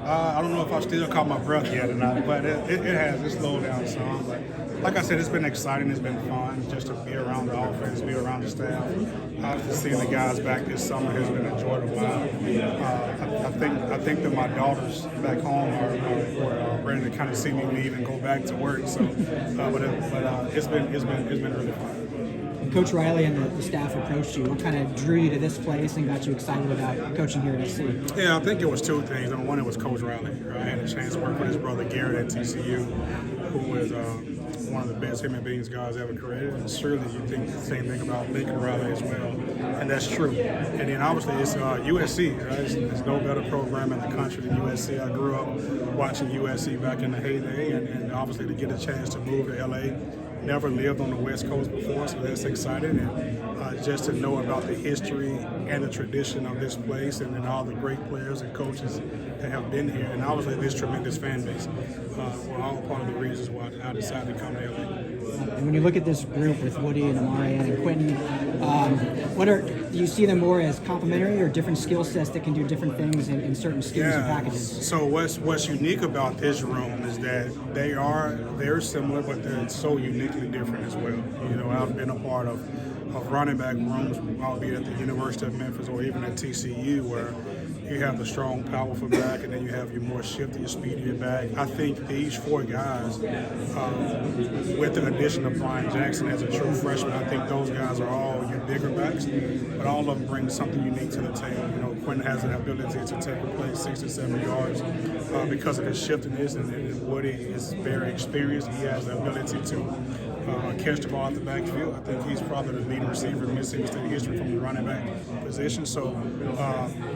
I don't know if I still caught my breath yet or not, but it has. It slowed down some. But like I said, it's been exciting. It's been fun just to be around the offense, be around the staff. Seeing the guys back this summer has been enjoyable. I think that my daughters back home are ready to kind of see me leave and go back to work. So, it's been really fun. Coach Riley and the staff approached you. What kind of drew you to this place and got you excited about coaching here at SC? Yeah, I think it was two things. Number one, it was Coach Riley. I had a chance to work with his brother Garrett at TCU, who is one of the best human beings God's ever created. And surely you think the same thing about Lincoln Riley as well, and that's true. And then obviously it's USC. Right? There's no better program in the country than USC. I grew up watching USC back in the heyday, and obviously to get a chance to move to LA. Never lived on the West Coast before, so that's exciting. And just to know about the history and the tradition of this place and all the great players and coaches that have been here, and obviously this tremendous fan base were all part of the reasons why I decided to come to LA. And when you look at this group with Woody and Amari and Quentin, do you see them more as complementary or different skill sets that can do different things in certain schemes and packages? So what's unique about this room is that they're similar, but they're so uniquely different as well. You know, I've been a part of running back rooms, albeit at the University of Memphis or even at TCU, where you have the strong, powerful back, and then you have your more shifty, your speedier back. I think these four guys, with the addition of Brian Jackson as a true freshman, I think those guys are all your bigger backs, but all of them bring something unique to the table. You know, Quentin has an ability to take a play 6 to 7 yards because of his shiftiness, and Woody is very experienced. He has the ability to catch the ball out the backfield. I think he's probably the leading receiver in Mississippi State history from the running back position. So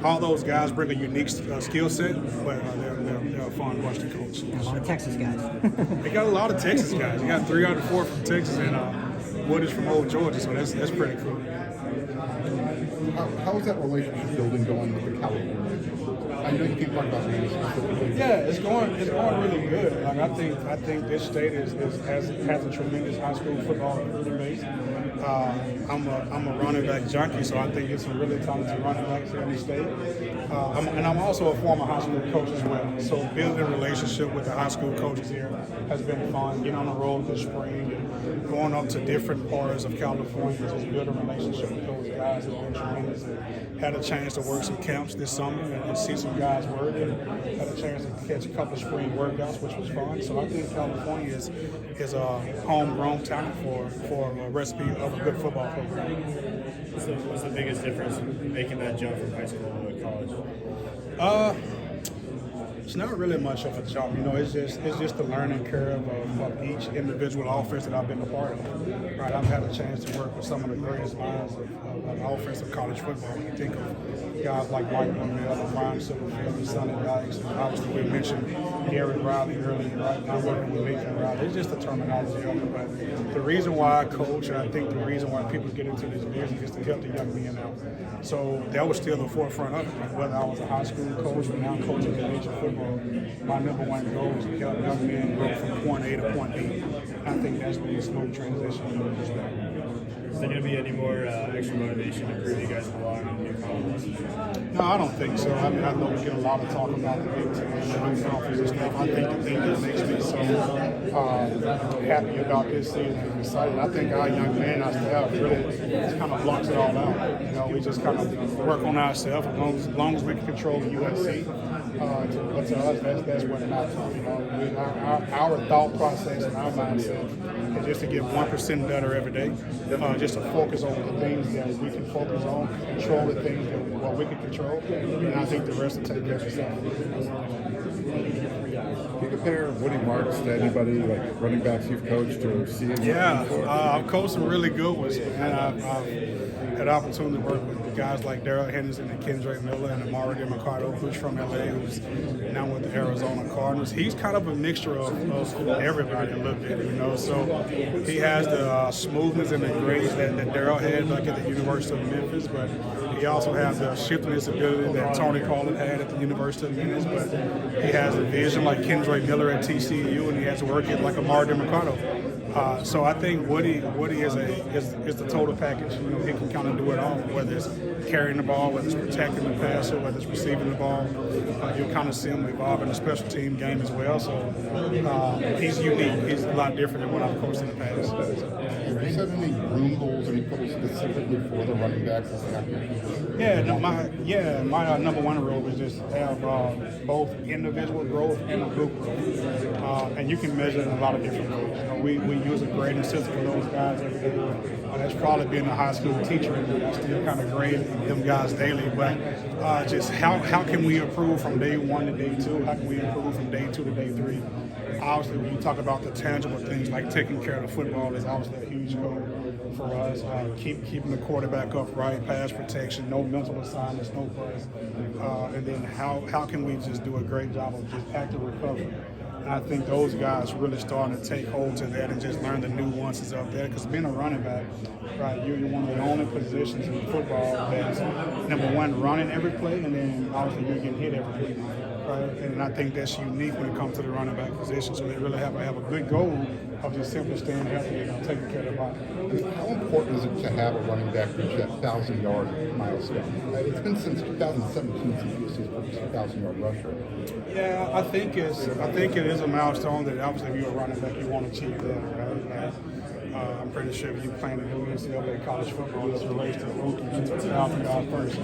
all those guys bring a unique skill set, but they're a fun bunch to coach. A lot of Texas guys. They got a lot of Texas guys. You got 3 out of 4 from Texas, and Wood is from Old Georgia, so that's pretty cool. How is that relationship building going with the California? I know you can't talk about names specifically. Yeah, it's going really good. Like I think this state has a tremendous high school football recruiting base. I'm a running back junkie, so I think it's some really talented running backs here in the state. And I'm also a former high school coach as well. So building a relationship with the high school coaches here has been fun. Getting on the road this spring and going up to different parts of California, just build a relationship with those guys has been tremendous. And had a chance to work some camps this summer and see some guys work, and had a chance to catch a couple of spring workouts, which was fun. So I think California is a homegrown talent for a recipe of a good football program. What's the biggest difference in making that jump from high school to college? It's not really much of a jump, you know. It's just the learning curve of each individual offense that I've been a part of. Right, I've had a chance to work with some of the greatest minds of offense of college football. When you think of guys like Mike Norvell, Brian Silverfield, and Sonny Dykes, and obviously we mentioned Garrett Riley earlier, right? And I'm working with Lincoln Riley. It's just the terminology of it. But the reason why I coach, and I think the reason why people get into this business is to help the young men out. So that was still the forefront of it. Whether I was a high school coach or now coaching collegiate football, my number one goal is to help young men go from point A to point B. I think that's been a smooth transition from this way. Is there going to be any more extra motivation to prove you guys belong in your conference? No, I don't think so. I mean, I know we get a lot of talk about the Big Ten and the conference and stuff. I think the thing that makes me so happy about this season and excited, I think our young men, our staff, really just kind of blocks it all out. You know, we just kind of work on ourselves as long as we can control the USC. But to us, that's what matters. You know, our thought process and our mindset is just to get 1% better every day. Just to focus on the things that we can focus on, control the things that we can control, and I think the rest will take care of itself. Can you compare Woody Marks to anybody, like running backs you've coached or seen? Yeah, I've coached some really good ones, and I've had the opportunity to work with guys like Darrell Henderson and Kendra Miller and Amari DeMarcado, who's from LA, who's now with the Arizona Cardinals. He's kind of a mixture of everybody a little bit, you know. So he has the smoothness and the grace that Darrell had back at the University of Memphis, but he also has the shiftiness ability that Tony Collin had at the University of Memphis. But he has a vision like Kendra Miller at TCU, and he has to work it like Amari DeMarcado. So I think Woody is the total package. You know, he can kind of do it all, whether it's carrying the ball, whether it's protecting the passer, whether it's receiving the ball. You'll kind of see him evolve in the special team game as well. So he's unique. He's a lot different than what I've coached in the past. Have you set any room goals, any goals specifically for the running backs? My number one role is just have both individual growth and a group growth. And you can measure it in a lot of different ways. You know, we use a grading system for those guys every day. That's probably being a high school teacher, and I still kind of grade them guys daily. But just how can we improve from day 1 to day 2? How can we improve from day 2 to day 3? Obviously, when you talk about the tangible things like taking care of the football is obviously a huge goal for us. Keeping the quarterback upright, pass protection, no mental assignments, no plays. And then how can we just do a great job of just active recovery? And I think those guys really starting to take hold to that and just learn the nuances of that. Because being a running back, right, you're one of the only positions in football that's, number one, running every play, and then obviously you're getting hit every play. Right? And I think that's unique when it comes to the running back position. So they really have a good goal of just simply staying healthy and taking care of the body. How important is it to have a running back reach that 1,000-yard milestone? It's been since 2017 since USC's first 1,000-yard rusher. Yeah, I think it is a milestone that obviously if you're a running back, you want to achieve that. Right? I'm pretty sure if you're playing in the USC college football, it's a race to the 1,000 yards first.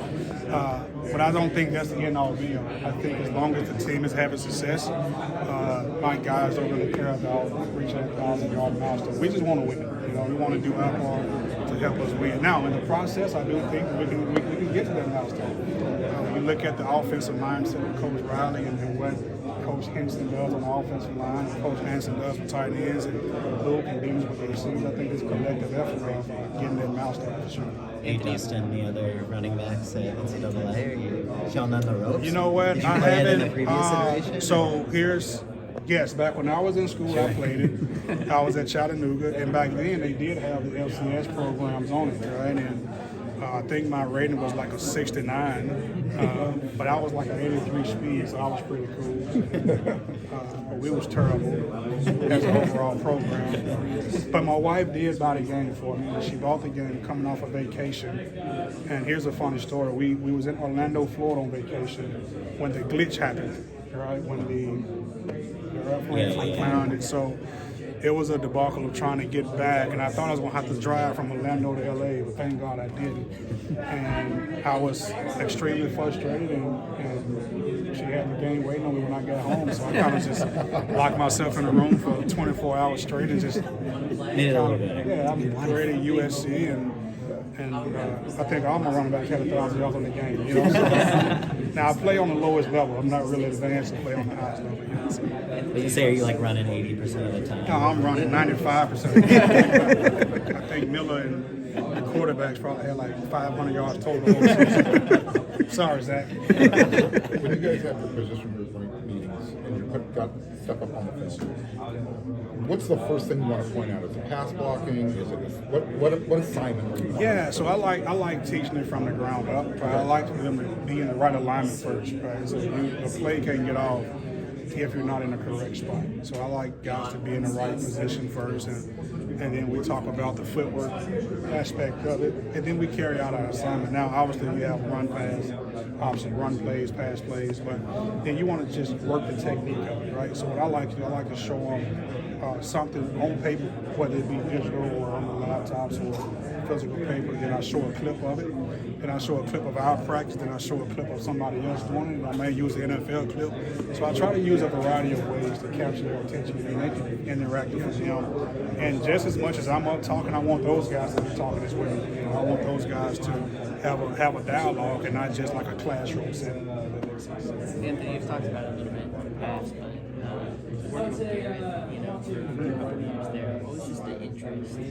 But I don't think that's the end all be all. I think as long as the team is having success, my guys don't really care about reaching that 1,000-yard milestone. We just want to win. You know, we want to do our part to help us win. Now, in the process, I do think we can get to that milestone. You look at the offensive mindset of Coach Riley and what Coach Henson does on the offensive line, and Coach Hanson does with tight ends, and Luke and Deans with the receivers. I think it's a collective effort of getting that milestone for sure. Are you testing the other running backs at NCAA? Are you showing them the ropes? You know what? Did you I play it in haven't. a previous iteration? Yes, back when I was in school, I played it. I was at Chattanooga, and back then they did have the FCS programs on it, right? And I think my rating was like a 69, but I was like an 83 speed, so I was pretty cool. But we was terrible as an overall program. But my wife did buy the game for me. She bought the game coming off a vacation. And here's a funny story. We was in Orlando, Florida on vacation when the glitch happened, right? When the referee clowned it. So it was a debacle of trying to get back, and I thought I was going to have to drive from Orlando to LA, but thank God I didn't. And I was extremely frustrated, and she had the game waiting on me when I got home, so I kind of just locked myself in a room for 24 hours straight and just Made it a little better. yeah, I'm grading USC, and I think all my running backs had 1,000 yards on the game. You know, now I play on the lowest level. I'm not really advanced to play on the highest level yet. So. But you say, are you like running 80% of the time? No, I'm running 95% of the game. I think Miller and the quarterbacks probably had like 500 yards total. Sorry, Zach. When you guys have your position group meetings and you got stuff up on the field, what's the first thing you want to point out? Is it pass blocking? Is it what assignment are you on? Yeah, so I like teaching it from the ground up. Right? I like them to be in the right alignment first. Right? So the play can't get off if you're not in the correct spot. So I like guys to be in the right position first, and then we talk about the footwork aspect of it, and then we carry out our assignment. Now, obviously, we have run pass, obviously run plays, pass plays, but then you want to just work the technique of it, right? So what I like to show them something on paper, whether it be digital or on the laptops or physical paper, then I show a clip of it, then I show a clip of our practice, then I show a clip of somebody else doing it, I may use the NFL clip. So I try to use a variety of ways to capture their attention and make it interactive with them. And just as much as I'm up talking, I want those guys to be talking as well. You know, I want those guys to have a dialogue and not just like a classroom setting. Anthony, you've talked about it a little bit in the past, but working with Garrett, you know, for a couple of years there, what was just the interest in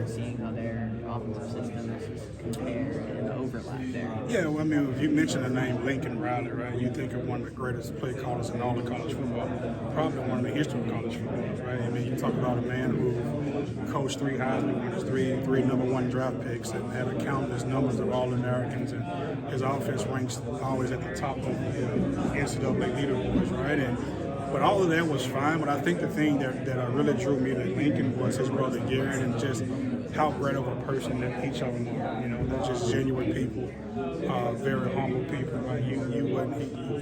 seeing how their offensive systems compare and the overlap there? Yeah, well, I mean, if you mention the name Lincoln Riley, right, you think of one of the greatest play callers in all of college football, probably one of the history of college football, right? I mean, you talk about a man who coached 3 Heisman winners, three number 1 draft picks, and had a countless numbers of All-Americans, and his offense ranks always at the top of the NCAA leaderboards, right? And But all of that was fine. But I think the thing that really drew me to Lincoln was his brother Garrett, and just how great of a person that each of them are. You know, they're just genuine people, very humble people. Like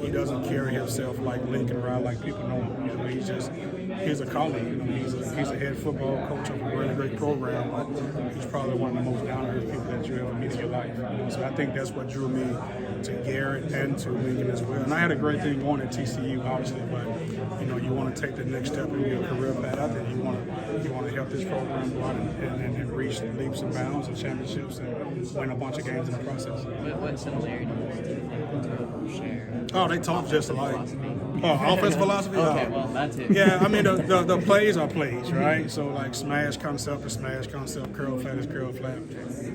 he doesn't carry himself like Lincoln around like people know him. You know, he's a colleague. You know, he's a head football coach of a really great program, but he's probably one of the most down-to-earth people that you'll ever meet in your life. You know? So I think that's what drew me to Garrett and to Lincoln as well. And I had a great thing going at TCU, obviously, but you know, you want to take the next step in your career path. I think you want to help this program go out and reach leaps and bounds and championships and win a bunch of games in the process. What similarities do you think the two share? Oh, they talk just alike. Oh, offense philosophy? Okay, Oh. well, that's it. Yeah, I mean, the plays are plays, right? So, like, smash concept is smash concept, curl flat is curl flat.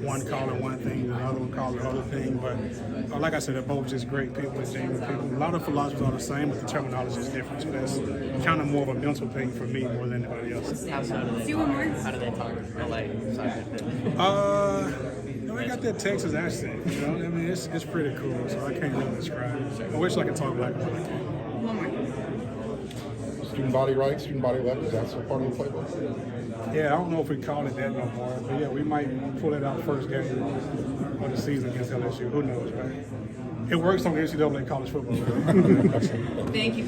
One call it one thing, the other one call it other thing. But, like I said, they're both just great people, genuine people. A lot of philosophies are the same, but the terminology is different. So that's kind of more of a mental thing for me more than anybody else. How do they talk? Like, You know, they got that Texas accent, you know? I mean, it's pretty cool, so I can't really describe it. I wish I could talk like that. Student body right, student body left, is that still part of the playbook? Yeah, I don't know if we call it that no more, but yeah, we might pull it out first game of the season against LSU. Who knows, right? It works on NCAA college football. Right? Thank you.